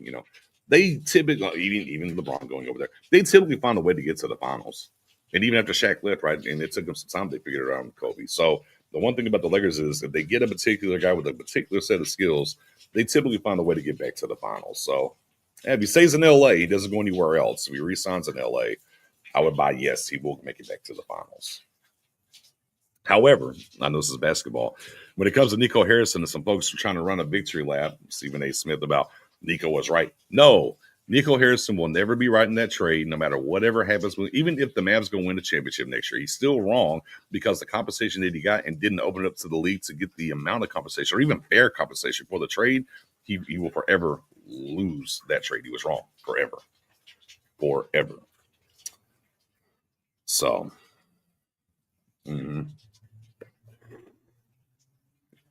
they typically, even LeBron going over there, they typically find a way to get to the finals. And even after Shaq left, right, and it took them some time, they figured it out with Kobe. So the one thing about the Lakers is if they get a particular guy with a particular set of skills, they typically find a way to get back to the finals. So if he stays in LA, he doesn't go anywhere else. If he resigns in LA, I would buy yes, he will make it back to the finals. However, I know this is basketball. When it comes to Nico Harrison and some folks trying to run a victory lap, Stephen A. Smith about Nico was right. No, Nico Harrison will never be right in that trade, no matter whatever happens. Even if the Mavs go win the championship next year, he's still wrong because the compensation that he got and didn't open it up to the league to get the amount of compensation or even fair compensation for the trade, he will forever lose that trade. He was wrong forever. So,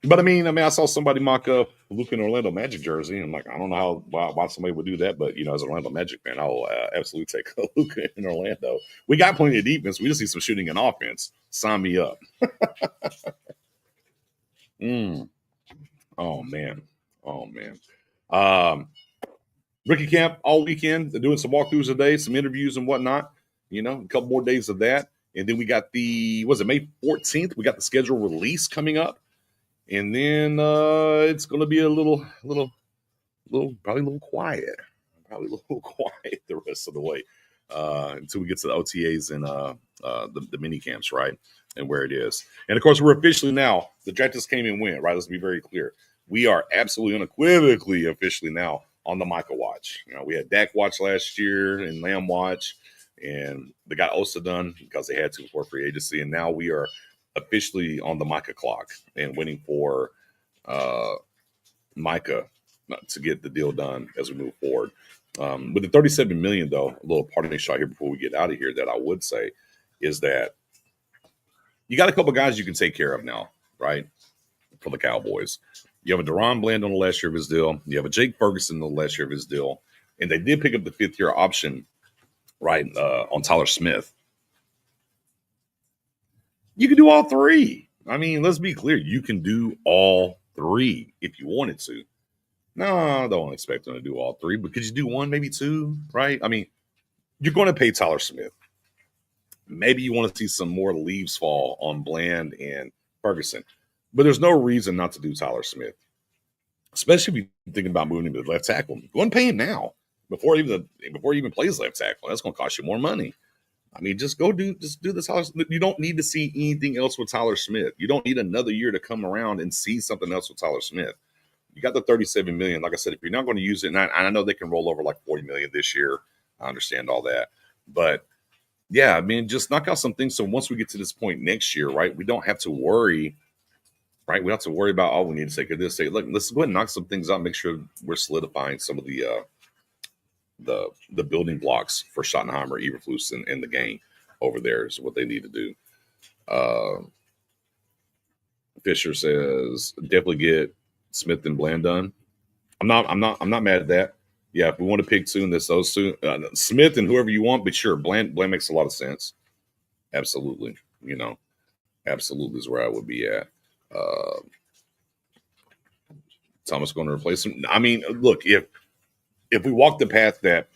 But I mean, I saw somebody mock up Luka in Orlando Magic jersey. I'm like, I don't know why somebody would do that, but as an Orlando Magic fan, I'll absolutely take Luka in Orlando. We got plenty of defense. We just need some shooting and offense. Sign me up. Oh man. Rookie camp all weekend. They're doing some walkthroughs today, some interviews and whatnot. A couple more days of that, and then we got May 14th? We got the schedule release coming up. And then it's going to be a little, probably a little quiet. The rest of the way until we get to the OTAs and the mini camps, right? And where it is. And of course, we're officially now, the draft just came and went, right? Let's be very clear. We are absolutely unequivocally officially now on the Micah watch. We had Dak watch last year and Lamb watch, and they got Osa done because they had to before free agency. And now we are officially on the Micah clock and waiting for Micah to get the deal done as we move forward. With the $37 million, though, a little parting shot here before we get out of here that I would say is that you got a couple guys you can take care of now, right, for the Cowboys. You have a Deron Bland on the last year of his deal. You have a Jake Ferguson on the last year of his deal. And they did pick up the fifth-year option, right, on Tyler Smith. You can do all three. I mean, let's be clear. You can do all three if you wanted to. No, I don't expect them to do all three, but could you do one, maybe two, right? I mean, you're going to pay Tyler Smith. Maybe you want to see some more leaves fall on Bland and Ferguson, but there's no reason not to do Tyler Smith, especially if you're thinking about moving him to left tackle. Go and pay him now before he even plays left tackle. That's going to cost you more money. I mean, just do this. You don't need to see anything else with Tyler Smith. You don't need another year to come around and see something else with Tyler Smith. You got the $37 million. Like I said, if you're not going to use it, and I know they can roll over like $40 million this year. I understand all that, but yeah, I mean, just knock out some things. So once we get to this point next year, right, we don't have to worry. Right, we don't have to worry about we need to take this. Say, look, let's go ahead and knock some things out. Make sure we're solidifying some of the building blocks for Schottenheimer, Eberflus, and the gang over there is what they need to do. Fisher says definitely get Smith and Bland done. I'm not mad at that. Yeah, if we want to pick two, those two, Smith and whoever you want, but sure, Bland makes a lot of sense. Absolutely, absolutely is where I would be at. Thomas going to replace him? I mean, look, if we walk the path that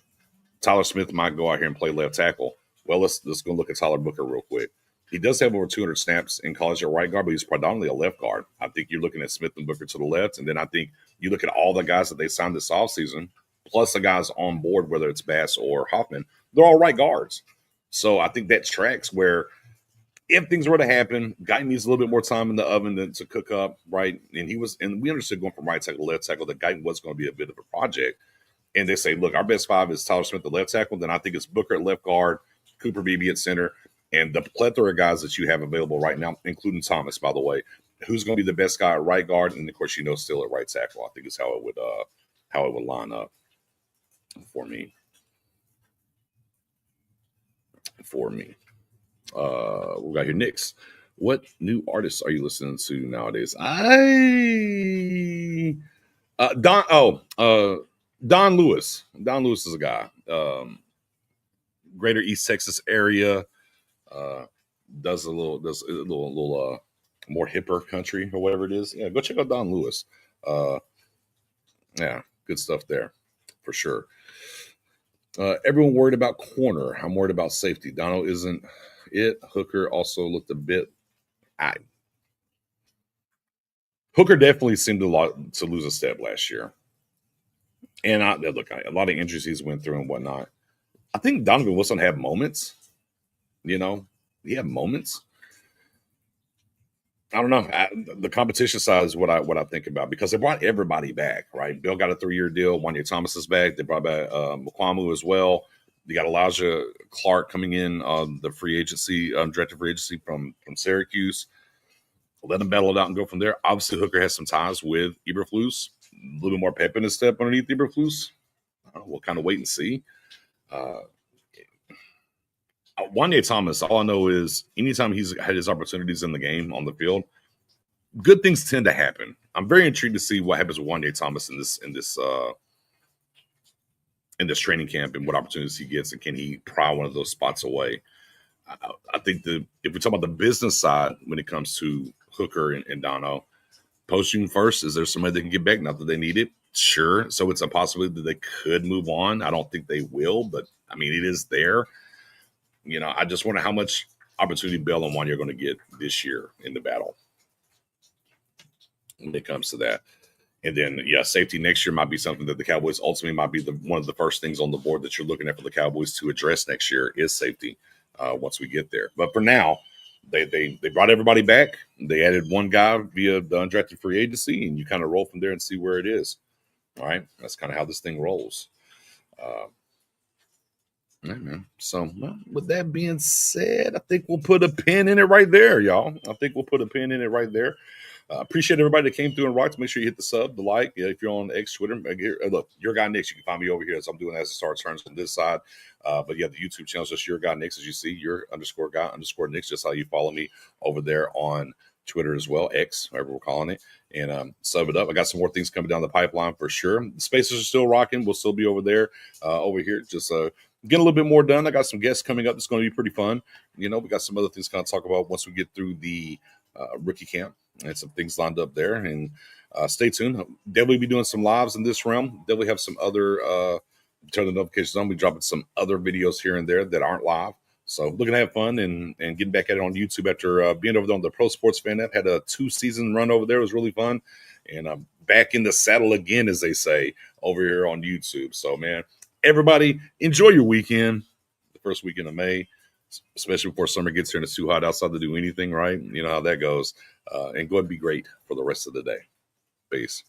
Tyler Smith might go out here and play left tackle, well, let's go look at Tyler Booker real quick. He does have over 200 snaps in college at right guard, but he's predominantly a left guard. I think you're looking at Smith and Booker to the left, and then I think you look at all the guys that they signed this offseason, plus the guys on board, whether it's Bass or Hoffman, they're all right guards. So I think that tracks where if things were to happen, Guy needs a little bit more time in the oven to cook up, right? And we understood going from right tackle to left tackle that Guy was going to be a bit of a project. And they say, look, our best five is Tyler Smith at left tackle. Then I think it's Booker at left guard, Cooper Beebe at center, and the plethora of guys that you have available right now, including Thomas, by the way, who's going to be the best guy at right guard, and of course, still at right tackle. I think is how it would line up for me. We got here Nix. What new artists are you listening to nowadays? Don Lewis. Don Lewis is a guy. Greater East Texas area. Does a little more hipper country or whatever it is. Yeah, go check out Don Lewis. Yeah, good stuff there for sure. Everyone worried about corner. I'm worried about safety. Dono isn't it. Hooker also looked a bit. Hooker definitely seemed to lose a step last year. And a lot of injuries he's went through and whatnot. I think Donovan Wilson had moments. He had moments. I don't know. The competition side is what I think about because they brought everybody back, right? Bill got a 3-year deal. Wanya Thomas is back. They brought back Mukwamu as well. You got Elijah Clark coming in on the free agency, director of free agency from Syracuse. Let him battle it out and go from there. Obviously, Hooker has some ties with Eberflus. A little bit more pep in his step underneath Eberflus. We'll kind of wait and see. Wanya Thomas, all I know is anytime he's had his opportunities in the game on the field, good things tend to happen. I'm very intrigued to see what happens with Wanya Thomas in this training camp and what opportunities he gets, and can he pry one of those spots away. I think if we talk about the business side when it comes to Hooker and Dono, poaching first, is there somebody that can get back? Not that they need it. Sure. So it's a possibility that they could move on. I don't think they will, but I mean, it is there. I just wonder how much opportunity Bell and Wanya are going to get this year in the battle when it comes to that. And then, safety next year might be something that the Cowboys ultimately might be one of the first things on the board that you're looking at for the Cowboys to address next year is safety once we get there. But for now, they brought everybody back. They added one guy via the undrafted free agency, and you kind of roll from there and see where it is. All right, that's kind of how this thing rolls. Right, man. So, with that being said, I think we'll put a pin in it right there, y'all. Appreciate everybody that came through and rocked. Make sure you hit the sub, the like. If you're on X, Twitter, look, Your Guy Nix. You can find me over here as I'm doing as the star turns on this side. But the YouTube channel is just Your Guy Nix, as you see, Your _Guy _Nix, just how you follow me over there on Twitter as well, X, whatever we're calling it, and sub it up. I got some more things coming down the pipeline for sure. The spaces are still rocking. We'll still be over there, over here, just get a little bit more done. I got some guests coming up. It's going to be pretty fun. We got some other things to kind of talk about once we get through the rookie camp and some things lined up there. And stay tuned. Definitely be doing some lives in this realm. Definitely have some other turn the notifications on. We're dropping some other videos here and there that aren't live. So looking to have fun and getting back at it on YouTube after being over there on the Pro Sports Fan app. Had a 2-season run over there. It was really fun. And I'm back in the saddle again, as they say, over here on YouTube. So, man, everybody, enjoy your weekend, the first weekend of May, especially before summer gets here and it's too hot outside to do anything, right? You know how that goes. And go ahead and be great for the rest of the day. Peace.